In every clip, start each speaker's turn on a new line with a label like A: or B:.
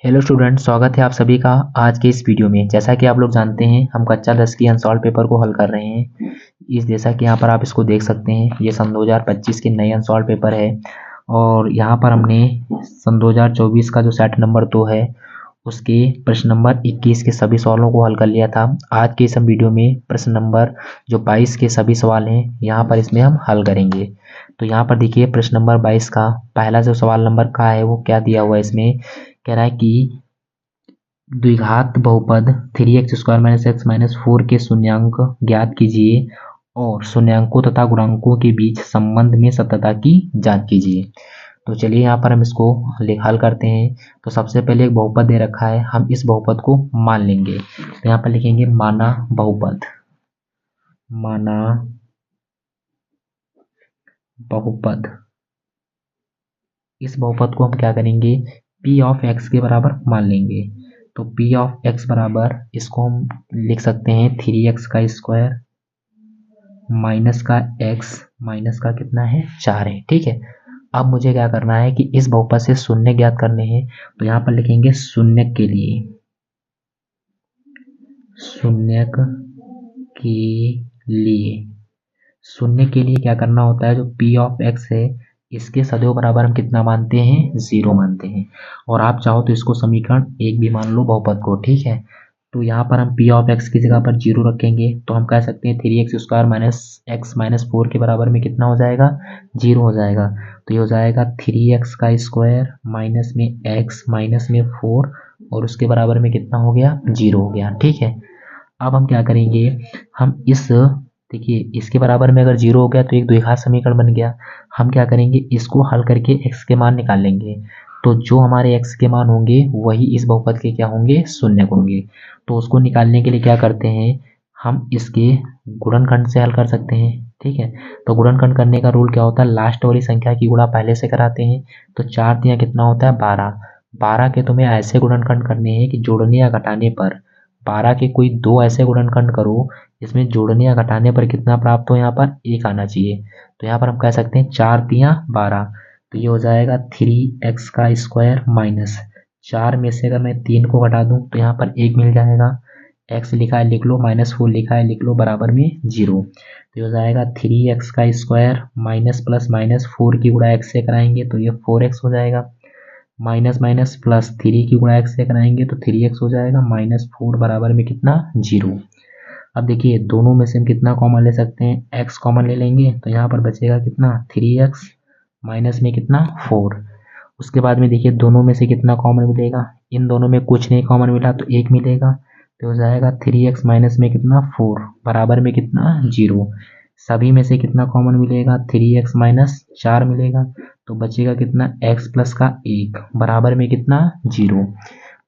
A: Hello student, स्वागत है आप सभी का आज के इस वीडियो में। जैसा कि आप लोग जानते हैं, हम कक्षा 10 की अनसॉल्व पेपर को हल कर रहे हैं। जैसा कि यहाँ पर आप इसको देख सकते हैं, ये सन 2025 के नए अनसॉल्व पेपर है और यहाँ पर हमने सन 2024 का जो सेट नंबर 2 है उसके प्रश्न नंबर 21 के सभी सवालों को हल कर लिया था। आज के इस वीडियो में प्रश्न नंबर जो 22 के सभी सवाल हैं यहाँ पर इसमें हम हल करेंगे। तो यहाँ पर देखिए, प्रश्न नंबर 22 का पहला जो सवाल नंबर का है वो क्या दिया हुआ है। इसमें कह रहा है कि द्विघात बहुपद 3x² - x - 4 के शून्यांक ज्ञात कीजिए और शून्यांकों तथा गुणांकों के बीच संबंध में सत्यता की जांच कीजिए। तो चलिए यहाँ पर हम इसको हल करते हैं। तो सबसे पहले एक बहुपद दे रखा है, हम इस बहुपद को मान लेंगे। तो यहाँ पर लिखेंगे माना बहुपद। माना बहुपद, इस बहुपद को हम क्या करेंगे, p ऑफ x के बराबर मान लेंगे। तो p ऑफ x बराबर, इसको हम लिख सकते हैं 3x² माइनस का x माइनस का कितना है 4 है। ठीक है, अब मुझे क्या करना है कि इस बहुपद से शून्य ज्ञात करने हैं। तो यहाँ पर लिखेंगे शून्य के लिए, शून्य के लिए, शून्य के लिए क्या करना होता है, जो p ऑफ x है इसके सदैव बराबर हम कितना मानते हैं, 0 मानते हैं। और आप चाहो तो इसको समीकरण 1 भी मान लो बहुपद को। ठीक है, तो यहाँ पर हम p ऑफ x की जगह पर 0 रखेंगे तो हम कह सकते हैं 3x² - x - 4 के बराबर में कितना हो जाएगा, 0 हो जाएगा। तो ये हो जाएगा 3x² माइनस में x माइनस में 4 और उसके बराबर में कितना हो गया, 0 हो गया। ठीक है, अब हम क्या करेंगे, हम इस, देखिए इसके बराबर में अगर 0 हो गया तो एक द्विघात समीकरण बन गया। हम क्या करेंगे, इसको हल करके x के मान निकाल लेंगे। तो जो हमारे x के मान होंगे वही इस बहुपद के क्या होंगे, शून्य होंगे। तो उसको निकालने के लिए क्या करते हैं, हम इसके गुणनखंड से हल कर सकते हैं। ठीक है, तो गुणनखंड करने का रूल क्या होता है, लास्ट वाली संख्या की गुणा पहले से कराते हैं। तो 4 तिया कितना होता है, 12। 12 के तुम्हें ऐसे गुणनखंड करने हैं कि जोड़ने या घटाने पर 12 के कोई 2 ऐसे गुणनखंड करो इसमें जोड़ने या घटाने पर कितना प्राप्त हो, यहाँ पर 1 आना चाहिए। तो यहाँ पर हम कह सकते हैं 4 तिया 12। तो ये हो जाएगा 3x² माइनस 4 में से अगर मैं 3 को घटा दूं तो यहाँ पर 1 मिल जाएगा। x लिखा है लिख लो, -4 लिखा है लिख लो, बराबर में 0। तो ये हो जाएगा 3x² माइनस प्लस माइनस 4 की गुणा x से कराएंगे तो ये 4x हो जाएगा। माइनस माइनस प्लस 3 की गुणा x से कराएंगे तो 3x हो जाएगा, -4 बराबर में कितना, 0। अब देखिए दोनों में से हम कितना कॉमन ले सकते हैं, x कॉमन ले लेंगे तो यहाँ पर बचेगा कितना, 3x माइनस में कितना, 4। उसके बाद में देखिए दोनों में से कितना कॉमन मिलेगा, इन दोनों में कुछ नहीं कॉमन मिला तो 1 मिलेगा। तो हो जाएगा 3x माइनस में कितना, 4 बराबर में कितना, 0। सभी में से कितना कॉमन मिलेगा, 3x माइनस 4 मिलेगा। तो बचेगा कितना, x प्लस का 1 बराबर में कितना, 0।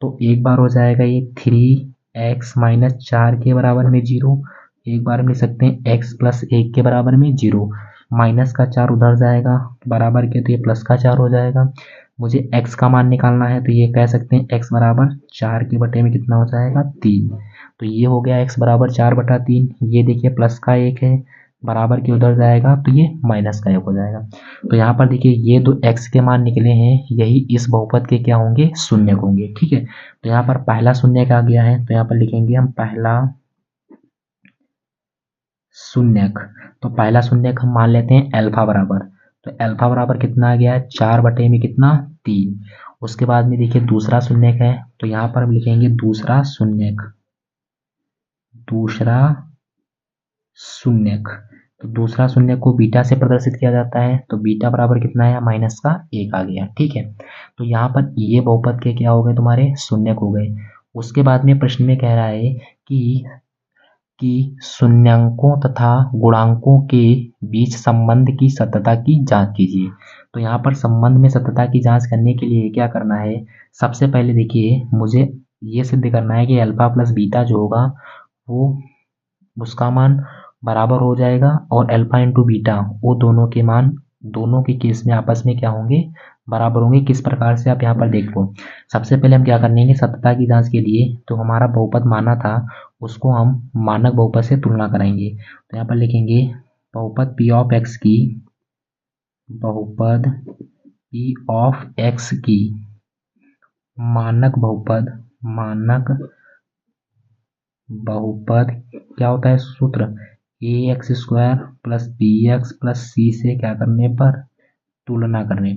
A: तो एक बार हो जाएगा ये 3x माइनस 4 के बराबर में 0। एक बार हम लिख सकते हैं x प्लस 1 के बराबर में 0। माइनस का 4 उधर जाएगा बराबर के, तो ये प्लस का 4 हो जाएगा। मुझे x का मान निकालना है तो ये कह सकते हैं x बराबर 4 के बटे में कितना हो जाएगा, 3। तो ये हो गया x बराबर 4/3। ये देखिए प्लस का 1 है, बराबर के उधर जाएगा तो ये माइनस का 1 हो जाएगा। तो यहाँ पर देखिए ये दो x के मान निकले हैं, यही इस बहुपद के क्या होंगे, शून्य होंगे। ठीक है, तो यहाँ पर पहला शून्य आ गया है तो यहाँ पर लिखेंगे हम पहला शून्यक। तो पहला शून्यक हम मान लेते हैं अल्फा बराबर। तो अल्फा बराबर कितना आ गया है, 4 बटे में कितना, 3। उसके बाद में देखिए दूसरा शून्यक है तो यहाँ पर हम लिखेंगे दूसरा शून्यक, दूसरा शून्यक। तो दूसरा शून्यक को बीटा से प्रदर्शित किया जाता है तो बीटा बराबर कितना है, माइनस का 1 आ गया। ठीक है, तो यहाँ पर ये बहुपद के क्या हो गए, तुम्हारे शून्यक हो गए। उसके बाद में प्रश्न में कह रहा है कि शून्यांकों तथा गुणांकों के बीच संबंध की सत्यता की जांच कीजिए। तो यहाँ पर संबंध में सत्यता की जांच करने के लिए क्या करना है, सबसे पहले देखिए मुझे ये सिद्ध करना है कि अल्फा प्लस बीटा जो होगा वो उसका मान बराबर हो जाएगा और अल्फा इंटू बीटा वो दोनों के मान दोनों के केस में आपस में क्या होंगे, बराबर होंगे। किस प्रकार से, आप यहाँ पर देख लो। सबसे पहले हम क्या करेंगे, सत्यता की जांच के लिए तो हमारा बहुपद माना था उसको हम मानक बहुपद से तुलना कराएंगे। तो यहाँ पर लिखेंगे बहुपद p ऑफ x की, बहुपद p ऑफ x की मानक बहुपद क्या होता है सूत्र, ax² plus bx plus c से क्या करने पर, तुलना करने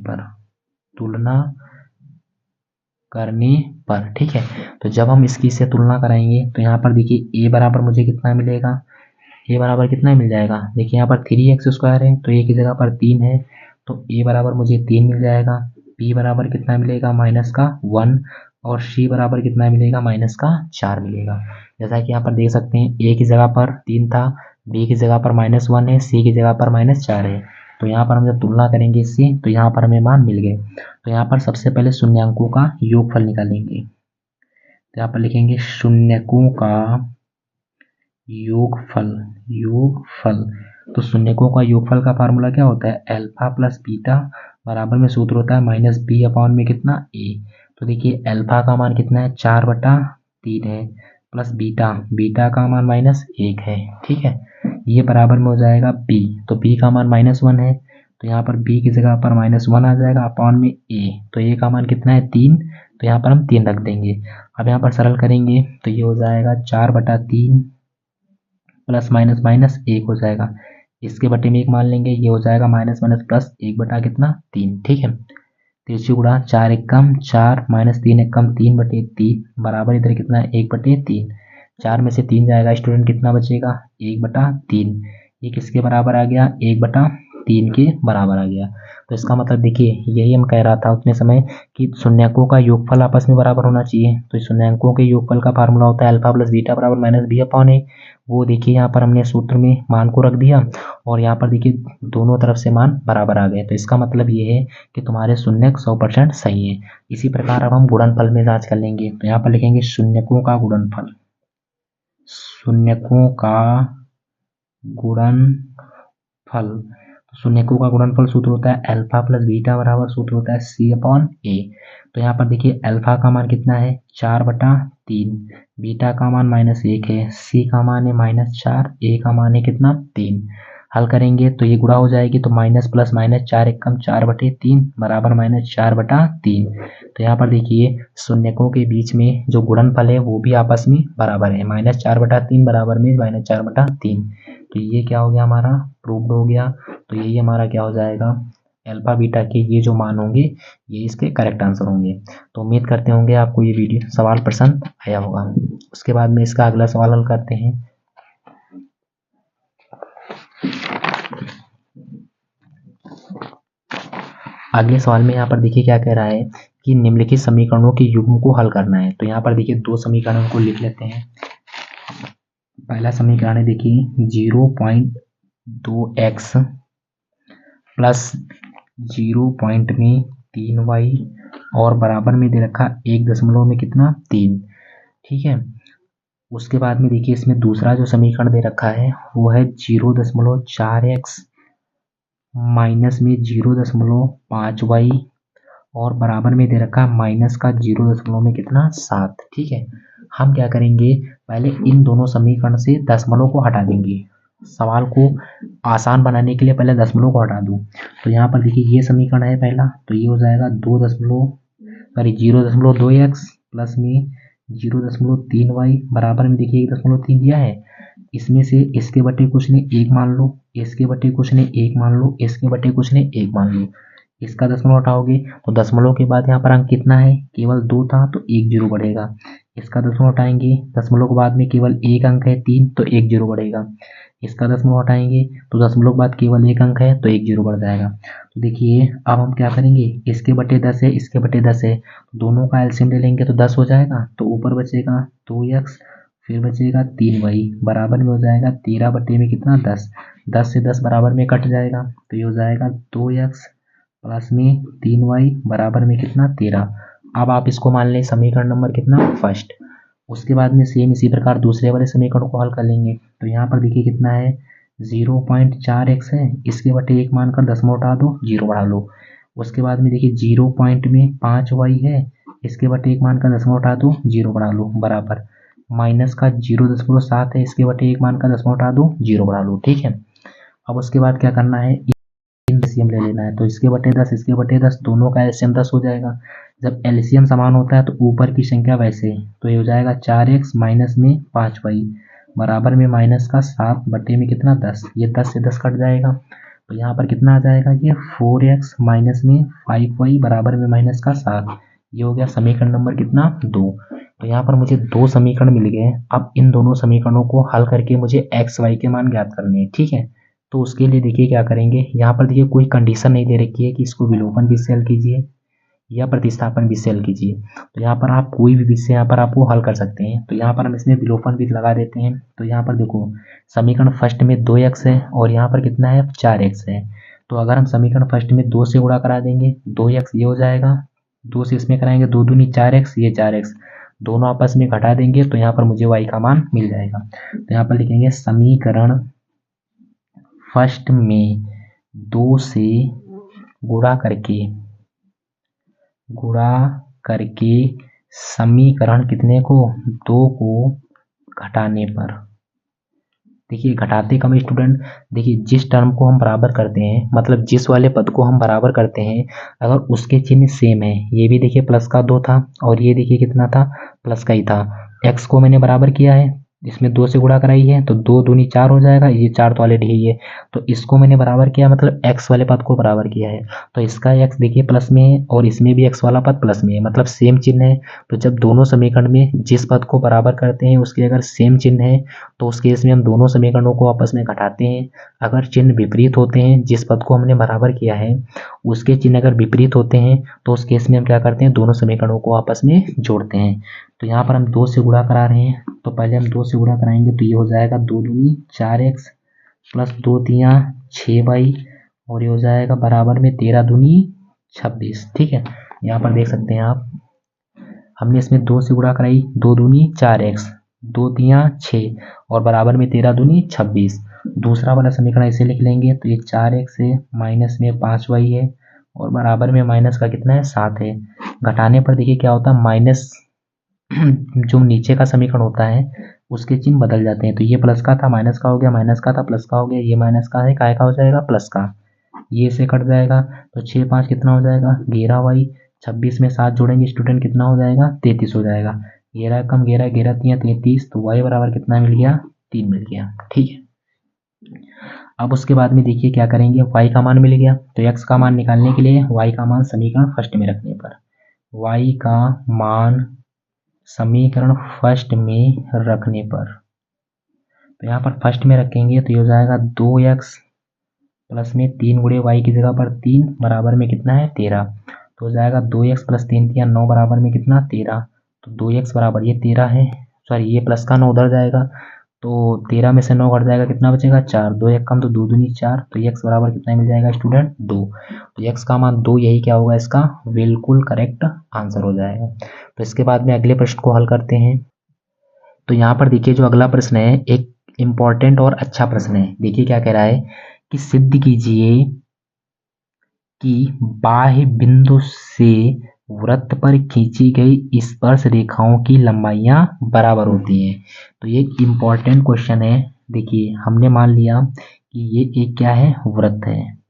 A: पर, ठीक है। तो जब हम इसकी से तुलना कराएंगे तो यहाँ पर देखिए a बराबर मुझे कितना मिलेगा, a बराबर कितना मिल जाएगा, देखिए यहाँ पर 3x² है तो a की जगह पर 3 है तो a बराबर मुझे 3 मिल जाएगा, b बराबर कितना मिलेगा -1 और c बराबर कितना मिलेगा -4 मिलेगा। जैसा कि यहाँ पर देख सकते हैं a की जगह पर 3 था, b की जगह पर -1 है, c की जगह पर -4 है। तो यहाँ पर हम जब तुलना करेंगे इससे तो यहाँ पर हमें मान मिल गए। तो यहाँ पर सबसे पहले शून्यांकों का योगफल निकालेंगे। तो यहाँ पर लिखेंगे शून्यकों का योगफल। तो शून्यकों का योगफल का फार्मूला क्या होता है, अल्फा प्लस बीटा बराबर में सूत्र होता है -b अपॉन में कितना a। तो देखिए अल्फा का मान कितना है 4/3 है प्लस बीटा का मान -1 है, ठीक है। ये बराबर में हो जाएगा b, तो b का मान -1 है तो यहाँ पर b की जगह पर -1 आ जाएगा अपॉन में a। तो a का मान कितना है 3, तो यहाँ पर हम 3 रख देंगे। अब यहाँ पर सरल करेंगे तो ये हो जाएगा 4/3 प्लस माइनस 1 हो जाएगा, इसके बटे में 1 मान लेंगे, ये हो जाएगा माइनस प्लस 1/3, ठीक है। तिरछी गुणा 4 एकम 4 -3 एकम 3/3 बराबर इधर कितना है 1/3। 4 में से 3 जाएगा स्टूडेंट, कितना बचेगा 1/3। ये किसके बराबर आ गया 1/3 के बराबर आ गया। तो इसका मतलब देखिए यही हम कह रहा था उतने समय कि शून्यकों का योगफल आपस में बराबर होना चाहिए। तो शून्यकों के योगफल का फार्मूला होता है अल्फा प्लस बीटा बराबर -b अपॉन a। वो देखिए यहाँ पर हमने सूत्र में मान को रख दिया और यहाँ पर देखिए दोनों तरफ से मान बराबर आ गए। तो इसका मतलब ये है कि तुम्हारे शून्यक 100% सही है। इसी प्रकार अब हम गुणनफल में जांच कर लेंगे। तो यहाँ पर लिखेंगे शून्यकों का गुणनफल। शून्यकों का गुणनफल सूत्र होता है अल्फा प्लस बीटा बराबर सूत्र होता है c अपॉन a। तो यहाँ पर देखिए अल्फा का मान कितना है 4/3, बीटा का मान -1 है, c का मान है -4, a का मान है कितना 3। हल करेंगे तो ये गुणा हो जाएगी, तो माइनस प्लस -4 एकम 4/3 बराबर -4/3। तो यहाँ पर देखिए शून्यकों के बीच में जो गुणनफल है वो भी आपस में बराबर है, -4/3 बराबर में -4/3। तो ये क्या हो गया हमारा प्रूव्ड हो गया। तो यही हमारा क्या हो जाएगा अल्फा बीटा के ये जो मान होंगे ये इसके करेक्ट आंसर होंगे। तो उम्मीद करते होंगे आपको ये वीडियो सवाल पसंद आया होगा। उसके बाद में इसका अगला सवाल हल करते हैं। अगले सवाल में यहाँ पर देखिए क्या कह रहा है कि निम्नलिखित समीकरणों के युग्म को हल करना है। तो यहाँ पर देखिए दो समीकरणों को लिख लेते हैं। पहला समीकरण है देखिए 0.2x प्लस 0.3y और बराबर में दे रखा 1 में कितना 3, ठीक है। उसके बाद में देखिए इसमें दूसरा जो समीकरण दे रखा है वो है 0.4x माइनस में 0.5y और बराबर में दे रखा माइनस का 0 में कितना 7, ठीक है। हम क्या करेंगे पहले इन दोनों समीकरण से दशमलव को हटा देंगे। सवाल को आसान बनाने के लिए पहले दशमलव को हटा दूं। तो यहाँ पर देखिए ये समीकरण है पहला, तो ये हो जाएगा 0.2x प्लस में 0.3y बराबर में देखिए 1.3 दिया है। इसमें से इसके बटे कुछ ने 1 मान लो, इसके बटे कुछ ने 1 मान लो, इसके बटे कुछ ने 1 मान लो। इसका दशमलव हटाओगे तो दशमलव के बाद यहाँ पर अंक कितना है केवल 2 था तो 1 0 बढ़ेगा। इसका दशमलव हटाएंगे, दशमलव के बाद में केवल 1 अंक है 3 तो 1 0 बढ़ेगा। इसका दशमलव हटाएंगे तो दशमलव के बाद केवल 1 अंक है तो 1 0 बढ़ जाएगा। तो देखिए अब हम क्या करेंगे, इसके बटे 10 है, इसके बटे 10 है, दोनों का एलसीएम ले लेंगे तो 10 हो जाएगा। तो ऊपर बचेगा 2x फिर बचेगा 3y बराबर में हो जाएगा 13 बटे में कितना 10, 10 से 10 बराबर में कट जाएगा तो ये हो जाएगा 2x प्लस में 3y बराबर में कितना 13। अब आप इसको मान लें समीकरण नंबर कितना फर्स्ट। उसके बाद में सेम इसी प्रकार दूसरे वाले समीकरण को हल कर लेंगे। तो यहाँ पर देखिए कितना है 0.4x है, इसके बटे 1 मानकर दशमलव हटा दो 0 बढ़ा लो। उसके बाद में देखिए 0.5y है, इसके बटे 1 मानकर दशमलव हटा दो 0 बढ़ा लो बराबर माइनस का 0.7 है, इसके बटे 1 मानकर दशमलव हटा दो 0 बढ़ा लो, ठीक है। अब उसके बाद क्या करना है एलसीएम ले लेना है। तो इसके बटे 10 इसके बटे 10 दोनों का एलसीएम 10 हो जाएगा। जब एलसीएम समान होता है तो ऊपर की संख्या वैसे, तो ये हो जाएगा 4x माइनस में 5y बराबर में माइनस का 7 बटे में कितना 10, ये 10 से 10 कट जाएगा, तो यहाँ पर कितना आ जाएगा ये 4x माइनस में 5y बराबर में माइनस का 7। ये हो गया समीकरण नंबर कितना 2। तो यहाँ पर मुझे 2 समीकरण मिल गए। अब इन दोनों समीकरणों को हल करके मुझे एक्स वाई के मान ज्ञात करने हैं, ठीक है। तो उसके लिए देखिए क्या करेंगे, यहाँ पर देखिए कोई कंडीशन नहीं दे रखी है कि इसको विलोपन विधि से हल कीजिए या प्रतिस्थापन विधि से हल कीजिए। तो यहाँ पर आप कोई भी विधि से यहाँ पर आप वो हल कर सकते हैं। तो यहाँ पर हम इसमें विलोपन विधि लगा देते हैं। तो यहाँ पर देखो समीकरण फर्स्ट में 2x है और यहाँ पर कितना है 4x है। तो अगर हम समीकरण फर्स्ट में 2 से गुणा करा देंगे, 2x ये हो जाएगा, 2 से इसमें कराएंगे 2 दूनी 4x, ये 4x दोनों आपस में घटा देंगे तो यहाँ पर मुझे y का मान मिल जाएगा। तो यहाँ पर लिखेंगे समीकरण फर्स्ट में 2 से गुणा करके समीकरण कितने को 2 को घटाने पर, देखिए घटाते कम स्टूडेंट, देखिए जिस टर्म को हम बराबर करते हैं मतलब जिस वाले पद को हम बराबर करते हैं अगर उसके चिन्ह सेम है, ये भी देखिए प्लस का 2 था और ये देखिए कितना था प्लस का ही था, x को मैंने बराबर किया है इसमें 2 से गुणा कराई है तो 2 दूनी 4 हो जाएगा, ये 4 तो ऑलरेडी है, तो इसको मैंने बराबर किया मतलब x वाले पद को बराबर किया है, तो इसका x देखिए प्लस में है और इसमें भी x वाला पद प्लस में है मतलब सेम चिन्ह है। तो जब दोनों समीकरण में जिस पद को बराबर करते हैं उसके अगर सेम चिन्ह है तो उस केस में हम दोनों समीकरणों को आपस में घटाते हैं। अगर चिन्ह विपरीत होते हैं, जिस पद को हमने बराबर किया है उसके चिन्ह अगर विपरीत होते हैं तो उस केस में हम क्या करते हैं, दोनों समीकरणों को आपस में जोड़ते हैं। तो यहाँ पर हम 2 से गुणा करा रहे हैं, तो पहले हम 2 से गुणा कराएंगे तो ये हो जाएगा 2 दूनी 4x प्लस 2 तियाँ 6y और ये हो जाएगा बराबर में 13 दूनी 26, ठीक है। यहाँ पर देख सकते हैं आप, हमने इसमें 2 से गुणा कराई, 2 दूनी 4x 2 तियाँ 6 और बराबर में 13 दूनी 26। दूसरा वाला समीकरण ऐसे लिख लेंगे तो ये 4x है माइनस में 5y है और बराबर में माइनस का कितना है 7 है। घटाने पर देखिए क्या होता है, माइनस जो नीचे का समीकरण होता है उसके चिन्ह बदल जाते हैं, तो ये प्लस का था माइनस का हो गया, माइनस का था प्लस का हो गया, ये माइनस का है काय का हो जाएगा प्लस का, ये से कट जाएगा तो 6 5 कितना हो जाएगा 11y, 26 में 7 जोड़ेंगे स्टूडेंट कितना हो जाएगा 33 हो जाएगा, 11 कम 11 11 तियाँ 33, तो y बराबर कितना मिल गया 3 मिल गया, ठीक है। अब उसके बाद में देखिए क्या करेंगे, y का मान मिल गया तो x का मान निकालने के लिए y का मान समीकरण फर्स्ट में रखने पर, y का मान समीकरण फर्स्ट में रखने पर, तो यहाँ पर फर्स्ट में रखेंगे तो ये हो जाएगा 2x प्लस में 3 गुणे वाई की जगह पर 3 बराबर में कितना है 13, तो हो जाएगा 2x प्लस 3 तियाँ 9 बराबर में कितना 13, तो 2x बराबर ये 13 है, सॉरी ये प्लस का 9 उधर जाएगा तो 13 में से 9 घट जाएगा कितना बचेगा 4, 2 एक कम तो 2 दूनी 4, तो x बराबर कितना मिल जाएगा स्टूडेंट 2, तो x का मान 2 यही क्या होगा इसका बिल्कुल करेक्ट आंसर हो जाएगा। तो इसके बाद में अगले प्रश्न को हल करते हैं। तो यहाँ पर देखिए जो अगला प्रश्न है एक इम्पॉर्टेंट और अच्छा प्रश्न है, देखिए क्या कह रहा है कि सिद्ध कीजिए कि बाह्य बिंदु से वृत्त पर खींची गई स्पर्श रेखाओं की लंबाइयां बराबर होती हैं। तो ये इम्पॉर्टेंट क्वेश्चन है। देखिए हमने मान लिया कि ये एक क्या है वृत्त है,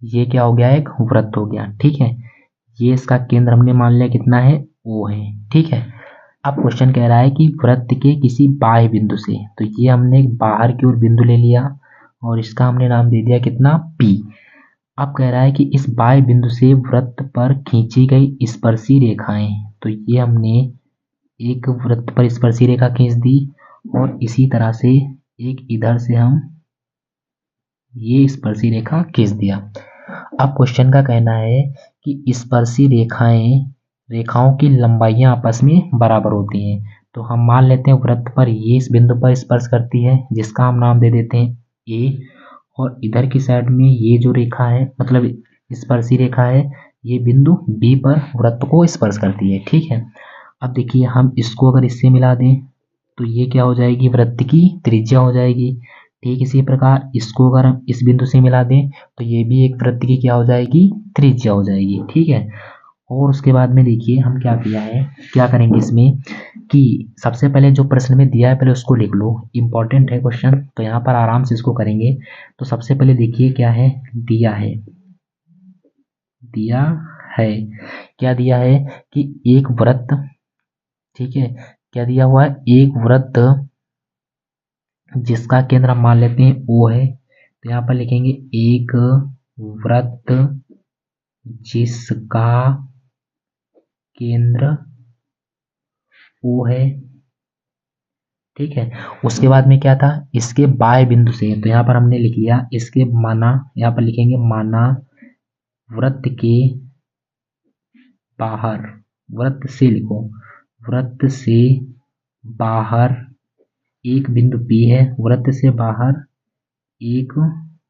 A: ये क्या हो गया एक वृत्त हो गया, ठीक है। ये इसका केंद्र हमने मान लिया कितना है O है, ठीक है। अब क्वेश्चन कह रहा है कि वृत्त के किसी बाह्य बिंदु से, तो ये हमने बाहर की ओर बिंदु ले लिया और इसका हमने नाम दे दिया कितना P। अब कह रहा है कि इस बाह्य बिंदु से वृत्त पर खींची गई स्पर्शी रेखाएं, तो ये हमने एक वृत्त पर स्पर्शी रेखा खींच दी और इसी तरह से एक इधर से हम ये स्पर्शी रेखा खींच दिया। अब क्वेश्चन का कहना है कि स्पर्शी रेखाओं की लंबाइयां आपस में बराबर होती हैं। तो हम मान लेते हैं वृत्त पर ये इस बिंदु पर स्पर्श करती है जिसका हम नाम दे देते हैं A, और इधर की साइड में ये जो रेखा है मतलब स्पर्शी रेखा है ये बिंदु B पर वृत्त को स्पर्श करती है, ठीक है। अब देखिए हम इसको अगर इससे मिला दें तो ये क्या हो जाएगी वृत्त की त्रिज्या हो जाएगी, ठीक इसी प्रकार इसको अगर हम इस बिंदु से मिला दें तो ये भी एक वृत्त की क्या हो जाएगी त्रिज्या हो जाएगी, ठीक है। और उसके बाद में देखिए हम क्या करेंगे इसमें कि सबसे पहले जो प्रश्न में दिया है पहले उसको लिख लो, इम्पोर्टेंट है क्वेश्चन, तो यहाँ पर आराम से इसको करेंगे। तो सबसे पहले देखिए क्या है, दिया है क्या दिया है कि एक वृत्त, ठीक है, क्या दिया हुआ है, एक वृत्त जिसका केंद्र हम मान लेते हैं O है, तो यहाँ पर लिखेंगे एक वृत्त जिसका केंद्र O है, ठीक है। उसके बाद में क्या था, इसके बाह्य बिंदु से, तो यहाँ पर हमने लिख लिया इसके माना, यहाँ पर लिखेंगे माना वृत्त के बाहर, वृत्त से लिखो, वृत्त से बाहर एक बिंदु P है, वृत्त से बाहर एक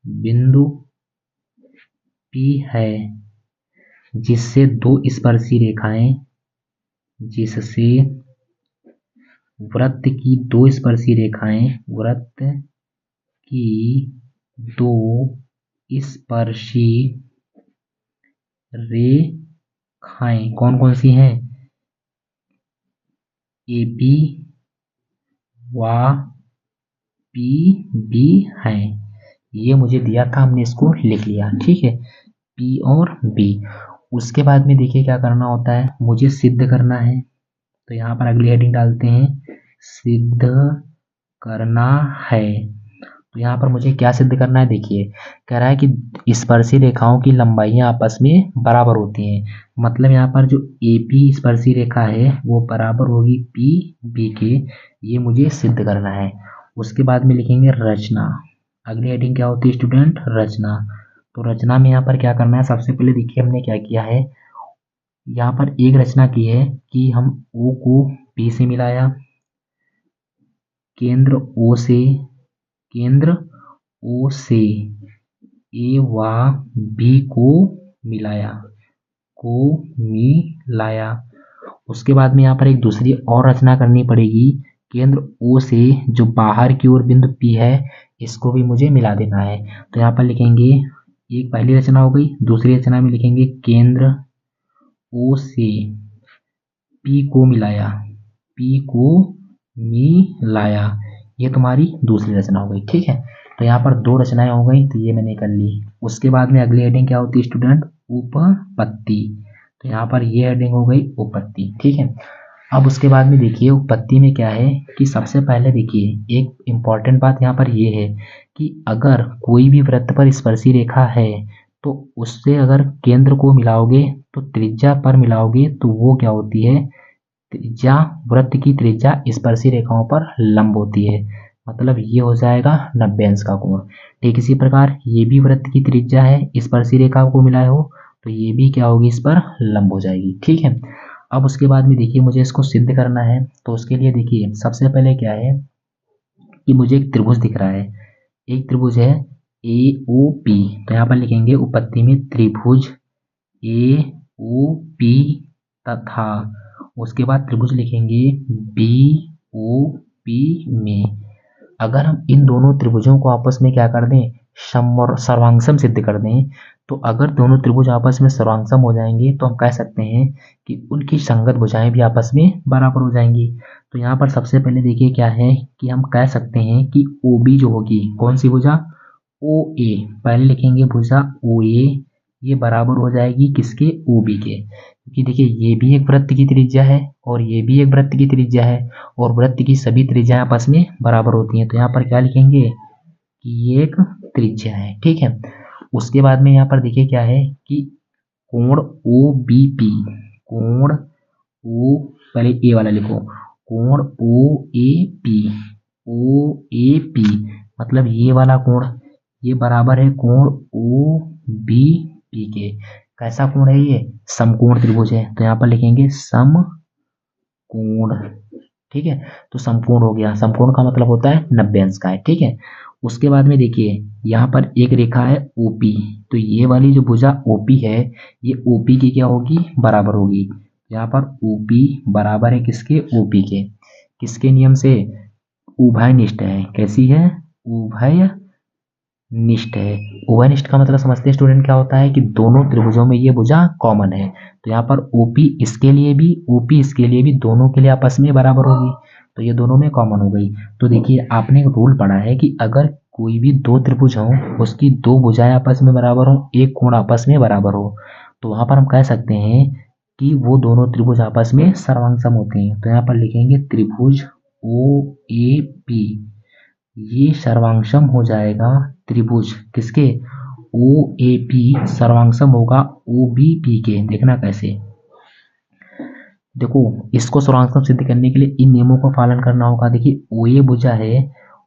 A: बिंदु P है जिससे दो स्पर्शी रेखाएं, जिससे वृत्त की दो स्पर्शी रेखाएं, वृत्त की दो स्पर्शी रेखाएं कौन कौन सी हैं, AP व PB हैं। ये मुझे दिया था, हमने इसको लिख लिया, ठीक है, P और B। उसके बाद में देखिए क्या करना होता है, मुझे सिद्ध करना है, तो यहाँ पर अगली हेडिंग डालते हैं, सिद्ध करना है। तो यहाँ पर मुझे क्या सिद्ध करना है, देखिए कह रहा है कि स्पर्शी रेखाओं की लंबाइयाँ आपस में बराबर होती हैं, मतलब यहाँ पर जो AP स्पर्शी रेखा है वो बराबर होगी PB के, ये मुझे सिद्ध करना है। उसके बाद में लिखेंगे रचना, अगली हेडिंग क्या होती है स्टूडेंट, रचना। तो रचना में यहाँ पर क्या करना है, सबसे पहले देखिए हमने क्या किया है, यहाँ पर एक रचना की है कि हम O को P से मिलाया, केंद्र O से A व B को मिलाया। उसके बाद में यहाँ पर एक दूसरी और रचना करनी पड़ेगी, केंद्र O से जो बाहर की ओर बिंदु P है इसको भी मुझे मिला देना है। तो यहाँ पर लिखेंगे, एक पहली रचना हो गई, दूसरी रचना में लिखेंगे केंद्र O से P को मिलाया, ये तुम्हारी दूसरी रचना हो गई, ठीक है। तो यहाँ पर दो रचनाएं हो गई, तो ये मैंने कर ली। उसके बाद में अगली हेडिंग क्या होती है स्टूडेंट, उपपत्ति। तो यहाँ पर ये हेडिंग हो गई उपपत्ति, ठीक है। अब उसके बाद में देखिए उपपत्ति में क्या है कि सबसे पहले देखिए एक इम्पॉर्टेंट बात यहाँ पर ये है कि अगर कोई भी वृत्त पर स्पर्शी रेखा है तो उससे अगर केंद्र को मिलाओगे तो त्रिज्या पर मिलाओगे तो वो क्या होती है, त्रिज्या, वृत्त की त्रिज्या स्पर्शी रेखाओं पर लंब होती है, मतलब ये हो जाएगा 90 अंश का कोण। ठीक इसी प्रकार ये भी वृत्त की त्रिज्या है, स्पर्शी रेखा को मिलाए हो तो ये भी क्या होगी, इस पर लंब हो जाएगी, ठीक है। अब उसके बाद में देखिए मुझे इसको सिद्ध करना है, तो उसके लिए देखिए सबसे पहले क्या है कि मुझे एक त्रिभुज दिख रहा है, एक त्रिभुज है AOP, तो यहाँ पर लिखेंगे उपपत्ति में त्रिभुज AOP तथा उसके बाद त्रिभुज लिखेंगे BOP में। अगर हम इन दोनों त्रिभुजों को आपस में क्या कर दें, सर्वांगसम सिद्ध कर दें, तो अगर दोनों त्रिभुज आपस में सर्वांगसम हो जाएंगे तो हम कह सकते हैं कि उनकी संगत भुजाएं भी आपस में बराबर हो जाएंगी। तो यहाँ पर सबसे पहले देखिए क्या है कि हम कह सकते हैं कि OB जो होगी, कौन सी भुजा, OA, पहले लिखेंगे भुजा OA, ये बराबर हो जाएगी किसके, OB के, क्योंकि देखिए ये भी एक वृत्त की त्रिज्या है और ये भी एक वृत्त की त्रिज्या है और वृत्त की सभी त्रिज्याएं आपस में बराबर होती हैं। तो यहाँ पर क्या लिखेंगे कि ये एक त्रिज्या है, ठीक है। उसके बाद में यहाँ पर देखिए क्या है कि कोण OBP, कोण O, पहले ए वाला लिखो, कोण OAP मतलब ये वाला कोण, ये बराबर है कोण OBP के। कैसा कोण है ये, समकोण त्रिभुज है, तो यहाँ पर लिखेंगे समकोण, ठीक है। तो समकोण हो गया, समकोण का मतलब होता है 90 अंश का है, ठीक है। उसके बाद में देखिए यहाँ पर एक रेखा है OP, तो ये वाली जो भुजा OP है ये OP की क्या होगी, बराबर होगी। यहाँ पर OP बराबर है किसके, OP के, किसके नियम से, उभयनिष्ठ है, कैसी है, उभय निष्ठ है। उभयनिष्ठ का मतलब समझते हैं स्टूडेंट क्या होता है कि दोनों त्रिभुजों में ये भुजा कॉमन है। तो यहाँ पर ओपी इसके लिए भी, ओपी इसके लिए भी, दोनों के लिए आपस में बराबर होगी, तो ये दोनों में कॉमन हो गई। तो देखिए आपने एक रूल पढ़ा है कि अगर कोई भी दो त्रिभुज हो, उसकी दो भुजाएं आपस में बराबर हो, एक कोण आपस में बराबर हो, तो वहां पर हम कह सकते हैं कि वो दोनों त्रिभुज आपस में सर्वांगसम होते हैं। तो यहाँ पर लिखेंगे त्रिभुज ओ ए पी, ये सर्वांगसम हो जाएगा त्रिभुज किसके, ओ ए पी सर्वांगसम होगा ओ बी पी के। देखना कैसे, देखो इसको सर्वांगसम सिद्ध करने के लिए इन नियमों का पालन करना होगा। देखिए ओ ए भुजा है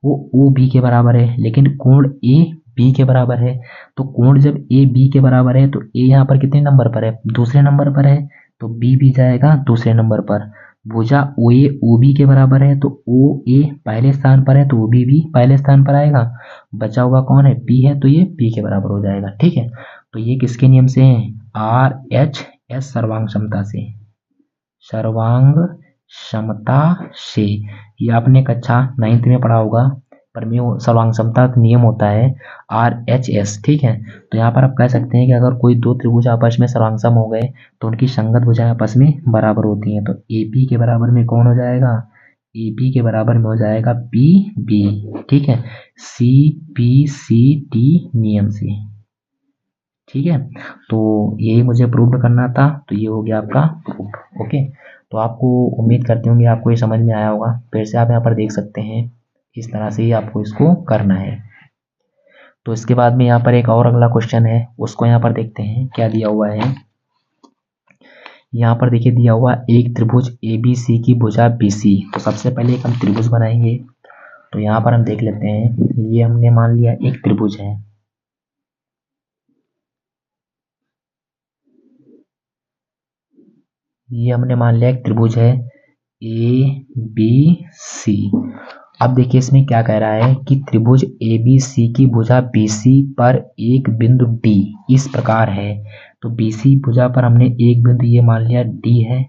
A: वो ओ बी के बराबर है, लेकिन कोण ए बी के बराबर है। तो कोण जब ए बी के बराबर है तो ए यहाँ पर कितने नंबर पर है, दूसरे नंबर पर है, तो बी भी जाएगा दूसरे नंबर पर। भुजा ओ ए ओ बी के बराबर है तो ओ ए पहले स्थान पर है तो ओ बी भी पहले स्थान पर आएगा। बचा हुआ कौन है, पी है, तो ये पी के बराबर हो जाएगा। ठीक है, तो ये किसके नियम से है, आर एच एस सर्वांग क्षमता से, सर्वांग क्षमता से। ये आपने कक्षा 9th में पढ़ा होगा, परमेय सर्वांग क्षमता का नियम होता है RHS। ठीक है, तो यहाँ पर आप कह सकते हैं कि अगर कोई दो त्रिभुज आपस में सर्वांगसम हो गए तो उनकी संगत भुजाएं आपस में बराबर होती हैं। तो AP के बराबर में कौन हो जाएगा, AP के बराबर में हो जाएगा PB। ठीक है, CPCT नियम से। ठीक है, तो यही मुझे प्रूव करना था, तो ये हो गया आपका प्रूफ। ओके, तो आपको उम्मीद करते होंगे आपको ये समझ में आया होगा। फिर से आप यहाँ पर देख सकते हैं, इस तरह से ही आपको इसको करना है। तो इसके बाद में यहाँ पर एक और अगला क्वेश्चन है, उसको यहाँ पर देखते हैं क्या दिया हुआ है। यहाँ पर देखिए दिया हुआ एक त्रिभुज ABC की भुजा BC। तो सबसे पहले एक हम त्रिभुज बनाएंगे। तो यहाँ पर हम देख लेते हैं, ये हमने मान लिया एक त्रिभुज है, ये हमने मान लिया एक त्रिभुज है ABC। अब देखिए इसमें क्या कह रहा है कि त्रिभुज ABC की भुजा BC पर एक बिंदु D इस प्रकार है। तो BC भुजा पर हमने एक बिंदु ये मान लिया D है,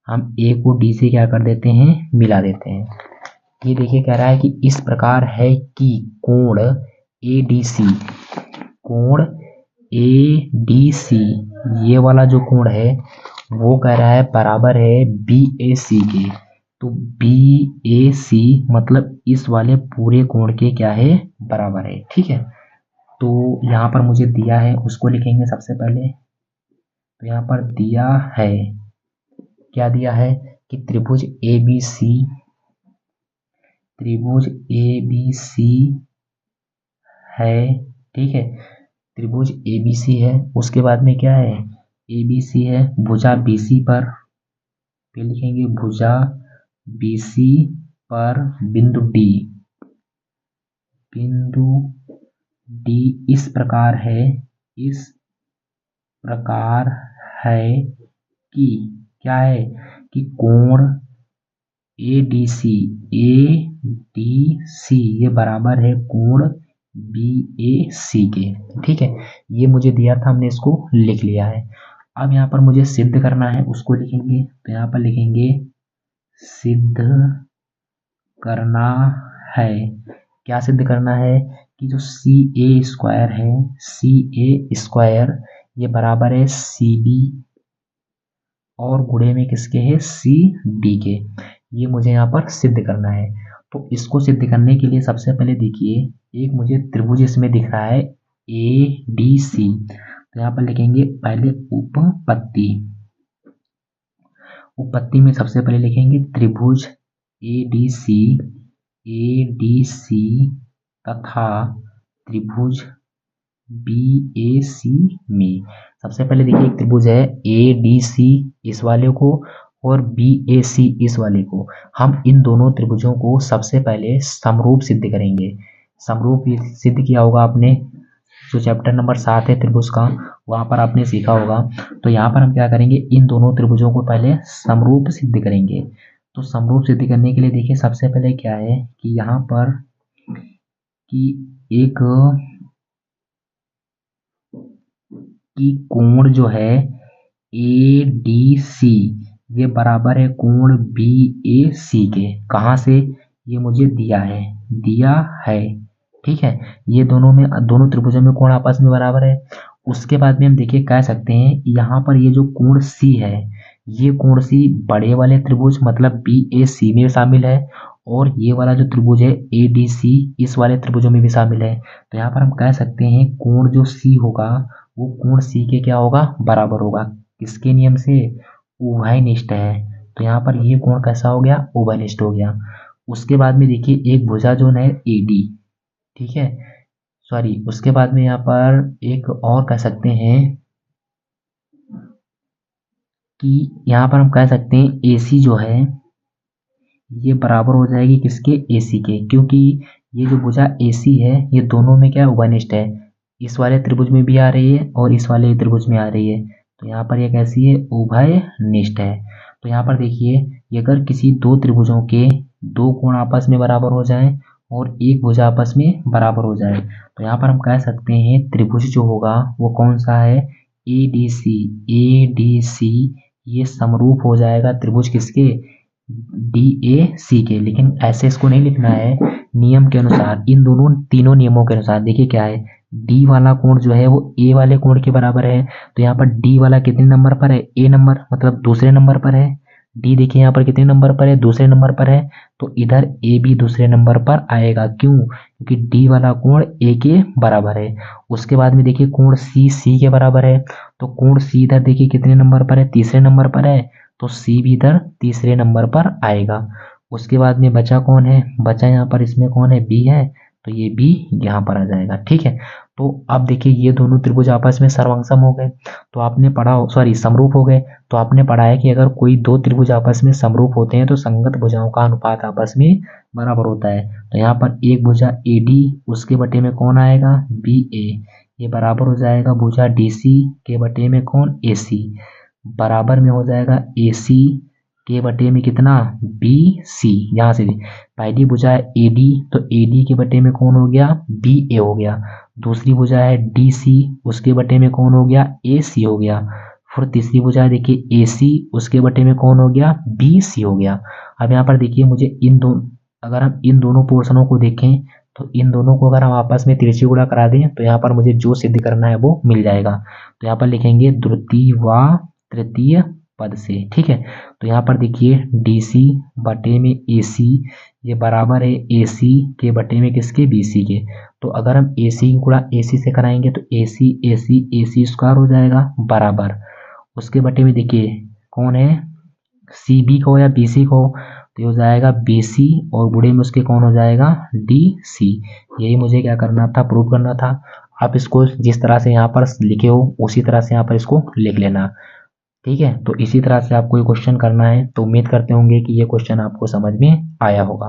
A: हम A को D से क्या कर देते हैं, मिला देते हैं। ये देखिए कह रहा है कि इस प्रकार है कि कोण ADC, कोण ADC ये वाला जो कोण है वो कह रहा है बराबर है BAC के। तो BAC मतलब इस वाले पूरे कोण के क्या है, बराबर है। ठीक है, तो यहाँ पर मुझे दिया है उसको लिखेंगे सबसे पहले। तो यहाँ पर दिया है, क्या दिया है कि त्रिभुज ABC, त्रिभुज ABC है। ठीक है, त्रिभुज ABC है, उसके बाद में क्या है, ABC है, भुजा BC पर, फिर लिखेंगे भुजा BC पर बिंदु D, बिंदु D इस प्रकार है, इस प्रकार है कि क्या है कि कोण ADC, ADC ये बराबर है कोण BAC के। ठीक है, ये मुझे दिया था, हमने इसको लिख लिया है। अब यहाँ पर मुझे सिद्ध करना है, उसको लिखेंगे। तो यहाँ पर लिखेंगे सिद्ध करना है। क्या सिद्ध करना है कि जो CA स्क्वायर है, CA स्क्वायर ये बराबर है CB और गुणे में किसके है, CD के। ये मुझे यहाँ पर सिद्ध करना है। तो इसको सिद्ध करने के लिए सबसे पहले देखिए एक मुझे त्रिभुज इसमें दिख रहा है ADC। तो यहाँ पर लिखेंगे पहले उपपत्ति, उपपत्ति में सबसे पहले लिखेंगे त्रिभुज ADC, ADC तथा त्रिभुज BAC में सबसे पहले देखिए एक त्रिभुज है ADC इस वाले को और BAC इस वाले को। हम इन दोनों त्रिभुजों को सबसे पहले समरूप सिद्ध करेंगे। समरूप सिद्ध किया होगा आपने, जो चैप्टर नंबर 7 है त्रिभुज का, वहाँ पर आपने सीखा होगा। तो यहाँ पर हम क्या करेंगे, इन दोनों त्रिभुजों को पहले समरूप सिद्ध करेंगे। तो समरूप सिद्ध करने के लिए देखिए सबसे पहले क्या है कि यहाँ पर कि एक कि कोण जो है ADC ये बराबर है कोण BAC के। कहाँ से, ये मुझे दिया है, दिया है ठीक है, ये दोनों त्रिभुजों में कोण आपस में बराबर है। उसके बाद में हम देखिए कह सकते हैं यहाँ पर ये जो कोण सी है, ये कोण सी बड़े वाले त्रिभुज मतलब बी ए सी में शामिल है, और ये वाला जो त्रिभुज है ए डी सी इस वाले त्रिभुजों में भी शामिल है। तो यहाँ पर हम कह सकते हैं कोण जो सी होगा वो कोण सी के क्या होगा, बराबर होगा। किसके नियम से, उभयनिष्ठ है। तो यहाँ पर ये कोण कैसा हो गया, उभयनिष्ठ हो गया। उसके बाद में देखिए एक भुजा जो है ए डी, ठीक है, सॉरी, उसके बाद में यहाँ पर एक और कह सकते हैं कि यहाँ पर हम कह सकते हैं AC जो है ये बराबर हो जाएगी किसके, AC के, क्योंकि ये जो भुजा AC है ये दोनों में क्या उभयनिष्ठ है, इस वाले त्रिभुज में भी आ रही है और इस वाले त्रिभुज में आ रही है। तो यहाँ पर ये कैसी है, उभयनिष्ठ है। तो यहाँ पर देखिए अगर किसी दो त्रिभुजों के दो कोण आपस में बराबर हो जाएं और एक भुजा आपस में बराबर हो जाए, तो यहाँ पर हम कह सकते हैं त्रिभुज जो होगा वो कौन सा है, ADC ये समरूप हो जाएगा त्रिभुज किसके, DAC के। लेकिन ऐसे इसको नहीं लिखना है, नियम के अनुसार, इन दोनों तीनों नियमों के अनुसार। देखिए क्या है, D वाला कोण जो है वो A वाले कोण के बराबर है। तो यहाँ पर D वाला कितने नंबर पर है, A नंबर, मतलब दूसरे नंबर पर है। D देखिए यहाँ पर कितने नंबर पर है, दूसरे नंबर पर है। तो इधर A भी दूसरे नंबर पर आएगा, क्यों, क्योंकि D वाला कोण A के बराबर है। उसके बाद में देखिए कोण C के बराबर है। तो कोण C इधर देखिए कितने नंबर पर है, तीसरे नंबर पर है। तो C भी इधर तीसरे नंबर पर आएगा। उसके बाद में बचा कौन है, बचा यहाँ पर इसमें कौन है, B है। तो ये B यहाँ पर आ जाएगा, ठीक है। तो अब देखिए ये दोनों त्रिभुज आपस में सर्वांगसम हो गए। तो आपने पढ़ा, सॉरी, समरूप हो गए। तो आपने पढ़ा है कि अगर कोई दो त्रिभुज आपस में समरूप होते हैं तो संगत भुजाओं का अनुपात आपस में बराबर होता है। तो यहाँ पर एक भुजा AD उसके बटे में कौन आएगा, BA, ये बराबर हो जाएगा भुजा DC के बटे में कौन, AC, बराबर में हो जाएगा AC के बटे में कितना, BC। यहाँ से पहली भुजा है AD, तो AD के बटे में कौन हो गया, BA हो गया। दूसरी भुजा है DC उसके बटे में कौन हो गया, AC हो गया। फिर तीसरी भुजा है देखिए AC उसके बटे में कौन हो गया, BC हो गया। अब यहाँ पर देखिए मुझे अगर हम इन दोनों पोर्शनों को देखें तो इन दोनों को अगर हम आपस में तिरछी गुणा करा दें तो यहाँ पर मुझे जो सिद्ध करना है वो मिल जाएगा। तो यहाँ पर लिखेंगे द्वितीय व तृतीय पद से, ठीक है। तो यहाँ पर देखिए DC बटे में AC ये बराबर है AC के बटे में किसके, BC के। तो अगर हम AC गुणा AC से कराएंगे तो AC स्क्वायर हो जाएगा बराबर, उसके बटे में देखिए कौन है, CB को या BC को, तो हो जाएगा BC और गुणे में उसके कौन हो जाएगा, DC। यही मुझे क्या करना था, प्रूव करना था। आप इसको जिस तरह से यहाँ पर लिखे हो उसी तरह से यहाँ पर इसको लिख लेना, ठीक है। तो इसी तरह से आपको ये क्वेश्चन करना है। तो उम्मीद करते होंगे कि ये क्वेश्चन आपको समझ में आया होगा।